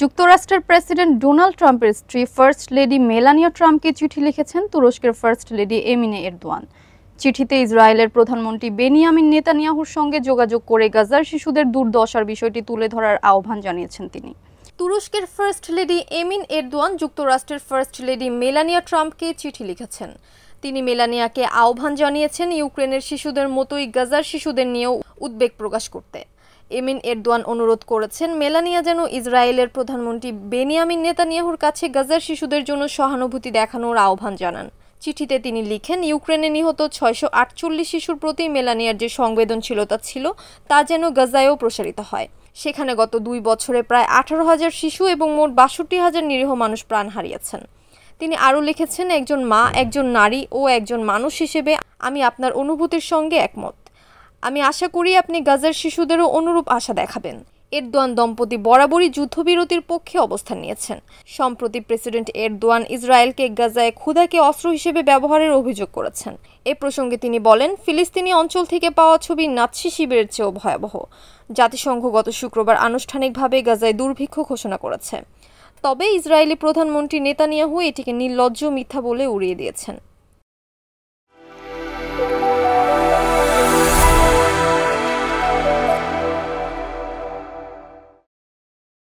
যুক্তরাষ্ট্রের president Donald ট্রাম্পের স্ত্রী ফার্স্ট লেডি মেলানিয়া ট্রাম্পকে চিঠি লিখেছেন তুরস্কের ফার্স্ট লেডি এমিনে এরদোয়ান। চিঠিতে ইসরায়েলের প্রধানমন্ত্রী বেনিয়ামিন নেতানিয়াহুর সঙ্গে যোগাযোগ করে গাজার শিশুদের দুর্দশার বিষয়টি তুলে ধরার আহ্বান জানিয়েছেন তিনি। তুরস্কের ফার্স্ট লেডি এমিন এরদোয়ান যুক্তরাষ্ট্রের ফার্স্ট লেডি মেলানিয়া ট্রাম্পকে চিঠি লিখেছেন। তিনি মেলানিয়াকে আহ্বান জানিয়েছেন ইউক্রেনের শিশুদের মতোই গাজার শিশুদের নিয়েও উদ্বেগ প্রকাশ করতে। এমিন এরদোয়ান অনুরোধ করেছেন মেলানিয়া যেন ইসরায়েলের প্রধানমন্ত্রী বেনিয়ামিন নেতানিয়াহুর কাছে গাজার শিশুদের জন্য সহানুভূতি দেখানোর আহ্বান জানান। চিঠিতে তিনি লিখেন, ইউক্রেনে নিহত 648 শিশুর প্রতি মেলানিয়ার যে সংবেদনশীলতা ছিল তা যেন গাজায়ও প্রসারিত হয়। সেখানে গত 2 বছরে প্রায় 18,000 শিশু এবং মোট 62,000 নিরীহ মানুষ প্রাণ হারিয়েছেন। তিনি আরও লিখেছেন, একজন মা, একজন নারী ও একজন মানুষ হিসেবে আমি আপনার অনুভূতির সঙ্গে একমত। আমি আশা করি আপনি গাজার শিশুদেরও অনুরূপ আশা দেখাবেন। এরদোয়ান দম্পতি বরাবরই যুদ্ধবিরতির পক্ষে অবস্থান নিয়েছেন। সম্প্রতি প্রেসিডেন্ট এরদোয়ান ইসরায়েলকে গাজায় ক্ষুধাকে অস্ত্র হিসেবে ব্যবহারের অভিযোগ করেছেন। এ প্রসঙ্গে তিনি বলেন, ফিলিস্তিনি অঞ্চল থেকে পাওয়া ছবি নাৎসি শিবিরের চেয়েও ভয়াবহ। জাতিসংঘ গত শুক্রবার আনুষ্ঠানিকভাবে গাজায় দুর্ভিক্ষ ঘোষণা করেছে। তবে ইসরায়েলি প্রধানমন্ত্রী নেতানিয়াহু এটিকে নির্লজ্জ মিথ্যা বলে উড়িয়ে দিয়েছেন।